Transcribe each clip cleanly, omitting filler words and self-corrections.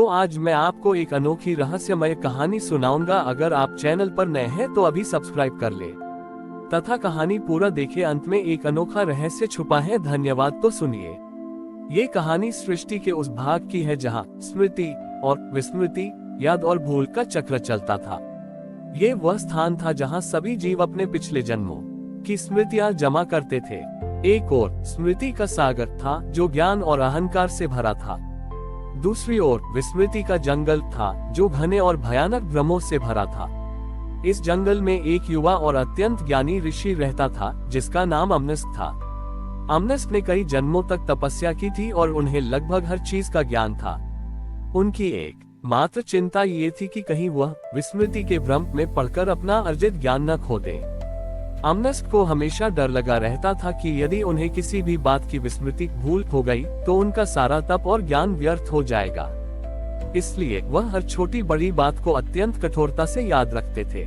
तो आज मैं आपको एक अनोखी रहस्यमय कहानी सुनाऊंगा। अगर आप चैनल पर नए हैं तो अभी सब्सक्राइब कर ले तथा कहानी पूरा देखे। अंत में एक अनोखा रहस्य छुपा है। धन्यवाद। तो सुनिए, ये कहानी सृष्टि के उस भाग की है जहाँ स्मृति और विस्मृति, याद और भूल का चक्र चलता था। ये वह स्थान था जहाँ सभी जीव अपने पिछले जन्मों की स्मृतियां जमा करते थे। एक ओर स्मृति का सागर था जो ज्ञान और अहंकार से भरा था। दूसरी ओर विस्मृति का जंगल था जो घने और भयानक भ्रमों से भरा था। इस जंगल में एक युवा और अत्यंत ज्ञानी ऋषि रहता था जिसका नाम अमनस्क था। अमनस्क ने कई जन्मों तक तपस्या की थी और उन्हें लगभग हर चीज का ज्ञान था। उनकी एक मात्र चिंता ये थी कि कहीं वह विस्मृति के भ्रम में पड़कर अपना अर्जित ज्ञान न खो दे। अमनस्क को हमेशा डर लगा रहता था कि यदि उन्हें किसी भी बात की विस्मृति भूल हो गई तो उनका सारा तप और ज्ञान व्यर्थ हो जाएगा। इसलिए वह हर छोटी बड़ी बात को अत्यंत कठोरता से याद रखते थे।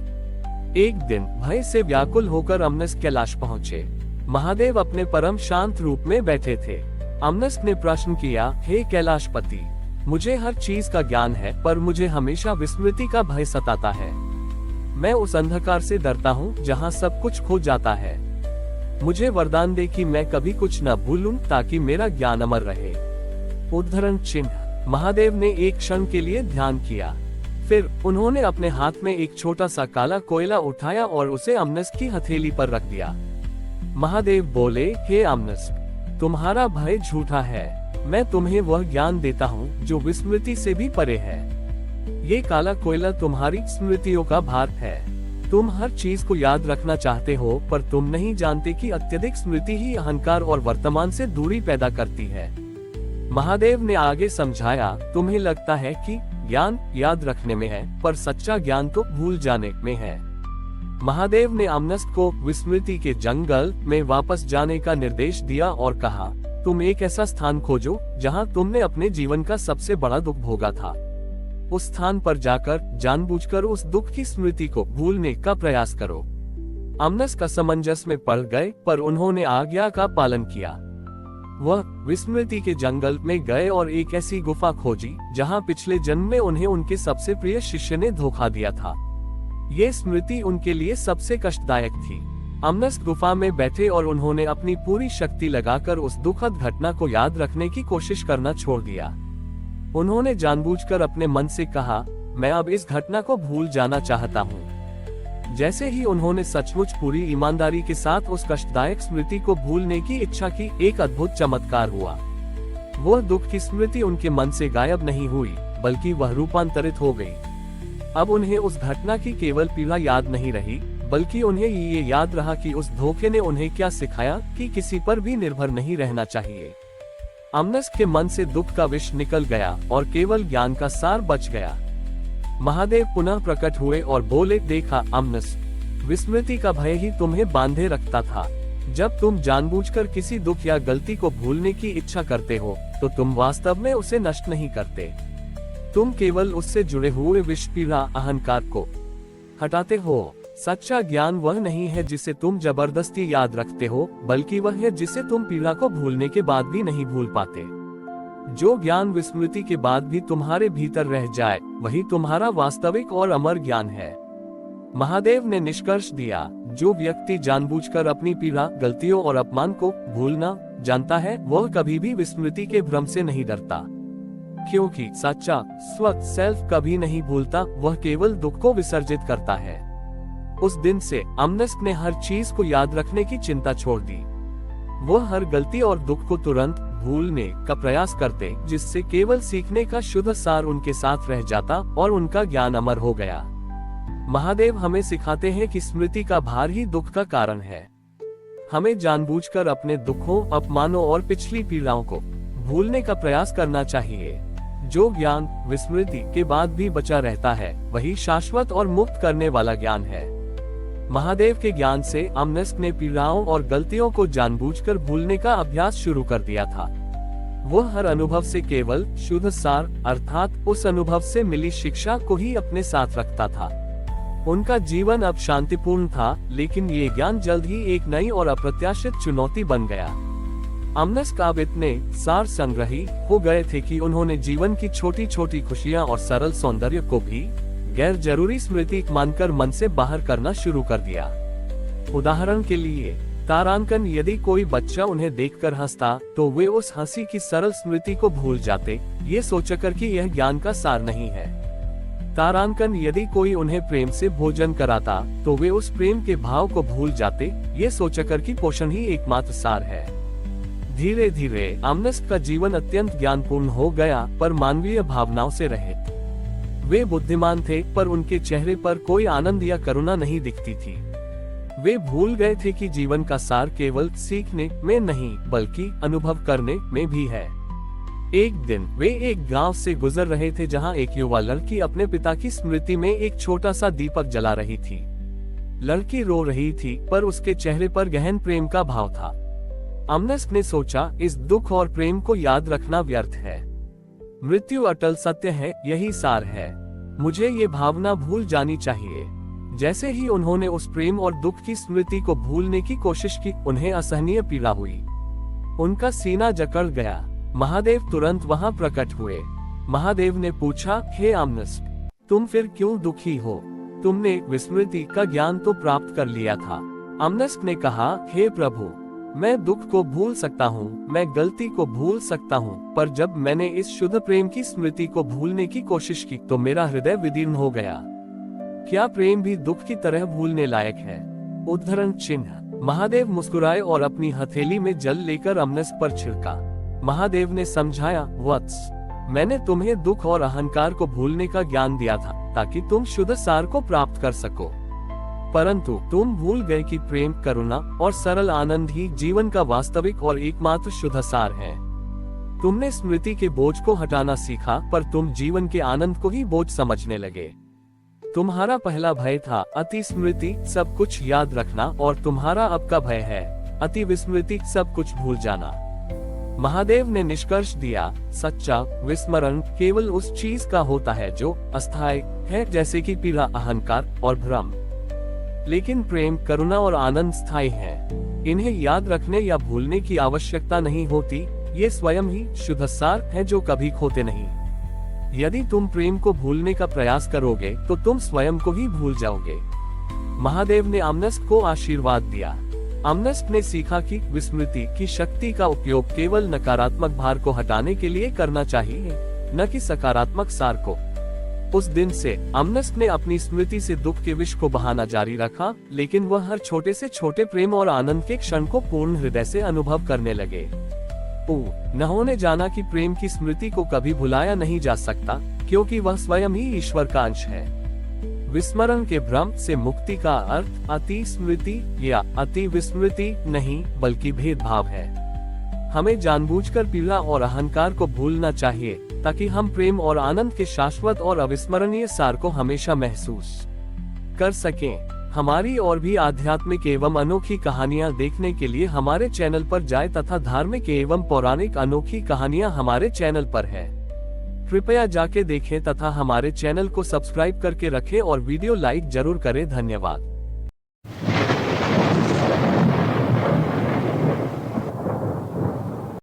एक दिन भय से व्याकुल होकर अमनस्क कैलाश पहुँचे। महादेव अपने परम शांत रूप में बैठे थे। अमनस्क ने प्रश्न किया, हे कैलाशपति, मुझे हर चीज का ज्ञान है पर मुझे हमेशा विस्मृति का भय सताता है। मैं उस अंधकार से डरता हूँ जहाँ सब कुछ खो जाता है। मुझे वरदान दे कि मैं कभी कुछ न भूलूं ताकि मेरा ज्ञान अमर रहे। उद्धरण चिन्ह। महादेव ने एक क्षण के लिए ध्यान किया। फिर उन्होंने अपने हाथ में एक छोटा सा काला कोयला उठाया और उसे अमनस्क की हथेली पर रख दिया। महादेव बोले, हे अमनस्क, तुम्हारा भय झूठा है। मैं तुम्हें वह ज्ञान देता हूँ जो विस्मृति से भी परे है। ये काला कोयला तुम्हारी स्मृतियों का भार है। तुम हर चीज को याद रखना चाहते हो पर तुम नहीं जानते कि अत्यधिक स्मृति ही अहंकार और वर्तमान से दूरी पैदा करती है। महादेव ने आगे समझाया, तुम्हें लगता है कि ज्ञान याद रखने में है पर सच्चा ज्ञान तो भूल जाने में है। महादेव ने अमनस्क को विस्मृति के जंगल में वापस जाने का निर्देश दिया और कहा, तुम एक ऐसा स्थान खोजो जहां तुमने अपने जीवन का सबसे बड़ा दुख भोगा था। उस स्थान पर जाकर जानबूझकर उस दुख की स्मृति को भूलने का प्रयास करो। अमनस्क असमंजस में पड़ गए पर उन्होंने आज्ञा का पालन किया। वह विस्मृति के जंगल में गए और एक ऐसी गुफा खोजी जहां पिछले जन्म में उन्हें उनके सबसे प्रिय शिष्य ने धोखा दिया था। ये स्मृति उनके लिए सबसे कष्टदायक थी। अमनस्क गुफा में बैठे और उन्होंने अपनी पूरी शक्ति लगाकर उस दुखद घटना को याद रखने की कोशिश करना छोड़ दिया। उन्होंने जानबूझकर अपने मन से कहा, मैं अब इस घटना को भूल जाना चाहता हूँ। जैसे ही उन्होंने सचमुच पूरी ईमानदारी के साथ उस कष्टदायक स्मृति को भूलने की इच्छा की, एक अद्भुत चमत्कार हुआ। वह दुख की स्मृति उनके मन से गायब नहीं हुई बल्कि वह रूपांतरित हो गई। अब उन्हें उस घटना की केवल पीड़ा याद नहीं रही बल्कि उन्हें ये याद रहा कि उस धोखे ने उन्हें क्या सिखाया कि किसी पर भी निर्भर नहीं रहना चाहिए। अमनस्क के मन से दुख का विष निकल गया और केवल ज्ञान का सार बच गया। महादेव पुनः प्रकट हुए और बोले, देखा अमनस्क, विस्मृति का भय ही तुम्हें बांधे रखता था। जब तुम जानबूझकर किसी दुख या गलती को भूलने की इच्छा करते हो तो तुम वास्तव में उसे नष्ट नहीं करते। तुम केवल उससे जुड़े हुए विष, पीड़ा, अहंकार को हटाते हो। सच्चा ज्ञान वह नहीं है जिसे तुम जबरदस्ती याद रखते हो बल्कि वह है जिसे तुम पीड़ा को भूलने के बाद भी नहीं भूल पाते। जो ज्ञान विस्मृति के बाद भी तुम्हारे भीतर रह जाए वही तुम्हारा वास्तविक और अमर ज्ञान है। महादेव ने निष्कर्ष दिया, जो व्यक्ति जानबूझकर अपनी पीड़ा, गलतियों और अपमान को भूलना जानता है वह कभी भी विस्मृति के भ्रम से नहीं डरता, क्योंकि सच्चा स्वत सेल्फ कभी नहीं भूलता, वह केवल दुख को विसर्जित करता है। उस दिन से अमनस्क ने हर चीज को याद रखने की चिंता छोड़ दी। वह हर गलती और दुख को तुरंत भूलने का प्रयास करते जिससे केवल सीखने का शुद्ध सार उनके साथ रह जाता और उनका ज्ञान अमर हो गया। महादेव हमें सिखाते हैं कि स्मृति का भार ही दुख का कारण है। हमें जानबूझकर अपने दुखों, अपमानों और पिछली पीड़ाओं को भूलने का प्रयास करना चाहिए। जो ज्ञान विस्मृति के बाद भी बचा रहता है वही शाश्वत और मुक्त करने वाला ज्ञान है। महादेव के ज्ञान से अमनस्क ने पीड़ाओं और गलतियों को जानबूझकर भूलने का अभ्यास शुरू कर दिया था। वह हर अनुभव से केवल शुद्ध सार अर्थात उस अनुभव से मिली शिक्षा को ही अपने साथ रखता था। उनका जीवन अब शांतिपूर्ण था, लेकिन ये ज्ञान जल्द ही एक नई और अप्रत्याशित चुनौती बन गया। अमनस्क अब इतने सार संग्रही हो गए थे कि उन्होंने जीवन की छोटी छोटी खुशियां और सरल सौंदर्य को भी गैर जरूरी स्मृति मानकर मन से बाहर करना शुरू कर दिया। उदाहरण के लिए तारांकन, यदि कोई बच्चा उन्हें देखकर हंसता तो वे उस हंसी की सरल स्मृति को भूल जाते, ये सोचकर कि यह ज्ञान का सार नहीं है। तारांकन, यदि कोई उन्हें प्रेम से भोजन कराता तो वे उस प्रेम के भाव को भूल जाते, ये सोचकर कि पोषण ही एकमात्र सार है। धीरे धीरे अमनस्क का जीवन अत्यंत ज्ञानपूर्ण हो गया, पर मानवीय भावनाओं से रहित। वे बुद्धिमान थे, पर उनके चेहरे पर कोई आनंद या करुणा नहीं दिखती थी। वे भूल गए थे कि जीवन का सार केवल सीखने में नहीं, बल्कि अनुभव करने में भी है। एक दिन वे एक गांव से गुजर रहे थे, जहां एक युवा लड़की अपने पिता की स्मृति में एक छोटा सा दीपक जला रही थी। लड़की रो रही थी, पर उसके चेहरे पर गहन प्रेम का भाव था। अमनस्क ने सोचा, इस दुख और प्रेम को याद रखना व्यर्थ है। मृत्यु अटल सत्य है, यही सार है। मुझे ये भावना भूल जानी चाहिए। जैसे ही उन्होंने उस प्रेम और दुख की स्मृति को भूलने की कोशिश की, उन्हें असहनीय पीड़ा हुई। उनका सीना जकड़ गया। महादेव तुरंत वहां प्रकट हुए। महादेव ने पूछा, हे अमनस्क, तुम फिर क्यों दुखी हो? तुमने विस्मृति का ज्ञान तो प्राप्त कर लिया था। अमनस्क ने कहा, हे प्रभु, मैं दुख को भूल सकता हूँ, मैं गलती को भूल सकता हूँ, पर जब मैंने इस शुद्ध प्रेम की स्मृति को भूलने की कोशिश की तो मेरा हृदय विदीर्ण हो गया। क्या प्रेम भी दुख की तरह भूलने लायक है? उद्धरण चिन्ह। महादेव मुस्कुराए और अपनी हथेली में जल लेकर अमनस्क पर छिड़का। महादेव ने समझाया, वत्स, मैंने तुम्हें दुख और अहंकार को भूलने का ज्ञान दिया था ताकि तुम शुद्ध सार को प्राप्त कर सको, परंतु तुम भूल गए कि प्रेम, करुणा और सरल आनंद ही जीवन का वास्तविक और एकमात्र शुद्ध सार है। तुमने स्मृति के बोझ को हटाना सीखा, पर तुम जीवन के आनंद को ही बोझ समझने लगे। तुम्हारा पहला भय था अति स्मृति, सब कुछ याद रखना, और तुम्हारा अब का भय है अति विस्मृति, सब कुछ भूल जाना। महादेव ने निष्कर्ष दिया, सच्चा विस्मरण केवल उस चीज का होता है जो अस्थायी है, जैसे कि पीड़ा, अहंकार और भ्रम। लेकिन प्रेम, करुणा और आनंद स्थायी है। इन्हें याद रखने या भूलने की आवश्यकता नहीं होती, ये स्वयं ही शुद्ध सार है जो कभी खोते नहीं। यदि तुम प्रेम को भूलने का प्रयास करोगे तो तुम स्वयं को ही भूल जाओगे। महादेव ने अमनस्क को आशीर्वाद दिया। अमनस्क ने सीखा कि विस्मृति की शक्ति का उपयोग केवल नकारात्मक भार को हटाने के लिए करना चाहिए, न कि सकारात्मक सार को। उस दिन से अमनस्क ने अपनी स्मृति से दुख के विष को बहाना जारी रखा, लेकिन वह हर छोटे से छोटे प्रेम और आनंद के क्षण को पूर्ण हृदय से अनुभव करने लगे। उन्होंने जाना कि प्रेम की स्मृति को कभी भुलाया नहीं जा सकता, क्योंकि वह स्वयं ही ईश्वर का अंश है। विस्मरण के भ्रम से मुक्ति का अर्थ अति स्मृति या अति विस्मृति नहीं, बल्कि भेदभाव है। हमें जानबूझकर पीड़ा और अहंकार को भूलना चाहिए, ताकि हम प्रेम और आनंद के शाश्वत और अविस्मरणीय सार को हमेशा महसूस कर सकें। हमारी और भी आध्यात्मिक एवं अनोखी कहानियाँ देखने के लिए हमारे चैनल पर जाएं तथा धार्मिक एवं पौराणिक अनोखी कहानियाँ हमारे चैनल पर है। कृपया जाके देखें तथा हमारे चैनल को सब्सक्राइब करके रखें और वीडियो लाइक जरूर करें। धन्यवाद।